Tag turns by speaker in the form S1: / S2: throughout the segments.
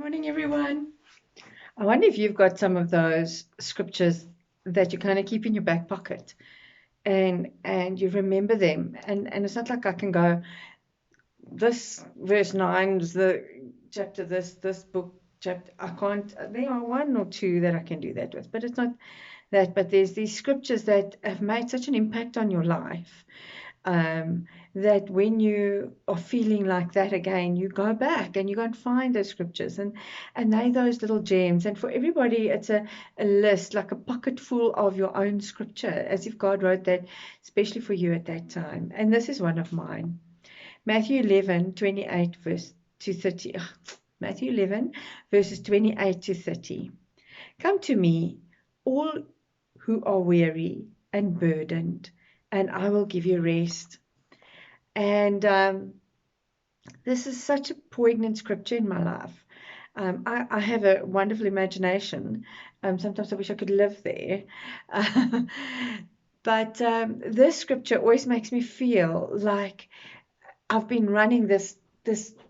S1: Morning, everyone. I wonder if you've got some of those scriptures that you kind of keep in your back pocket and you remember them. And it's not like I can go, this verse 9 is the chapter, this book chapter. I can't. There are one or two that I can do that with, but it's not that. But there's these scriptures that have made such an impact on your life, um, that when you are feeling like that again, you go back and you go and find those scriptures, and they those little gems. And for everybody, it's a list, like a pocket full of your own scripture, as if God wrote that especially for you at that time. And this is one of mine. Matthew 11:28 verse to 30. Matthew 11 verses 28 to 30. Come to me, all who are weary and burdened, and I will give you rest. And this is such a poignant scripture in my life. I have a wonderful imagination. Sometimes I wish I could live there. But this scripture always makes me feel like I've been running this.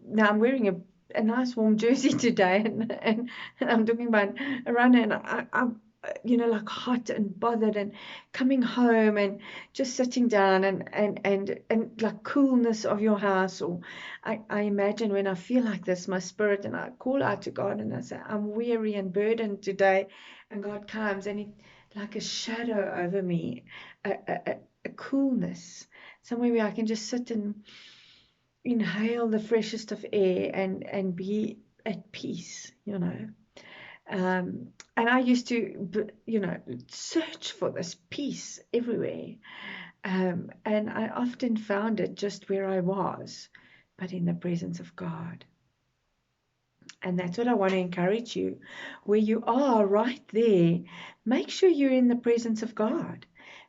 S1: Now I'm wearing a nice warm jersey today, and I'm talking about a run, and I'm like hot and bothered, and coming home and just sitting down, and like coolness of your house. Or I imagine when I feel like this, my spirit, and I call out to God and I say, I'm weary and burdened today, and God comes and he, like a shadow over me, a coolness, somewhere where I can just sit and inhale the freshest of air and be at peace. And I used to, search for this peace everywhere. And I often found it just where I was, but in the presence of God. And that's what I want to encourage you. Where you are right there, make sure you're in the presence of God.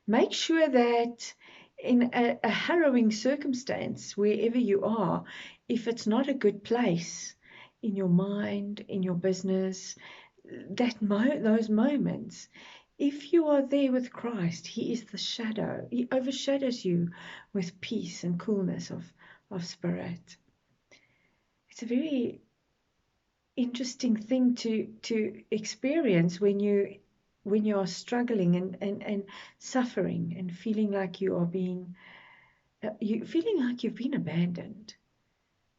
S1: Make sure that in a harrowing circumstance, wherever you are, if it's not a good place in your mind, in your business, those moments, if you are there with Christ, He is the shadow. He overshadows you with peace and coolness of spirit. It's a very interesting thing to experience when you are struggling and suffering and feeling like feeling like you've been abandoned.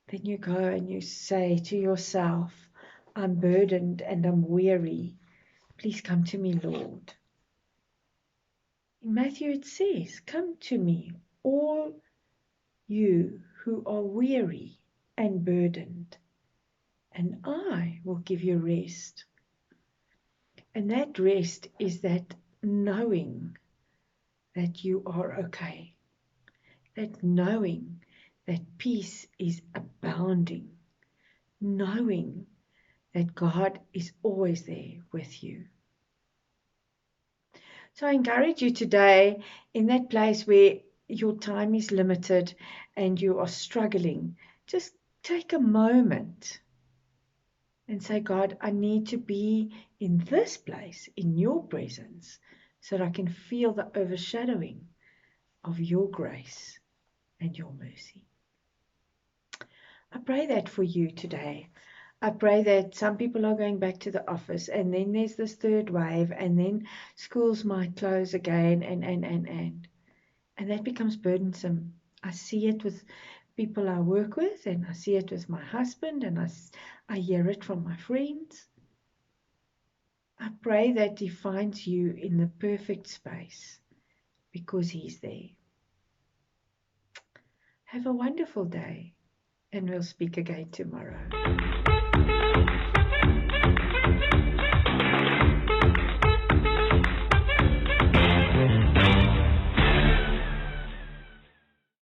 S1: Then you go and you say to yourself, I'm burdened and I'm weary. Please come to me, Lord. In Matthew it says, come to me, all you who are weary and burdened, and I will give you rest. And that rest is that knowing that you are okay, that knowing that peace is abounding, knowing that God is always there with you. So I encourage you today, in that place where your time is limited and you are struggling, just take a moment and say, God, I need to be in this place, in your presence, so that I can feel the overshadowing of your grace and your mercy. I pray that for you today. I pray that some people are going back to the office, and then there's this third wave, and then schools might close again, and that becomes burdensome. I see it with people I work with, and I see it with my husband, and I hear it from my friends. I pray that He finds you in the perfect space because He's there. Have a wonderful day, and we'll speak again tomorrow.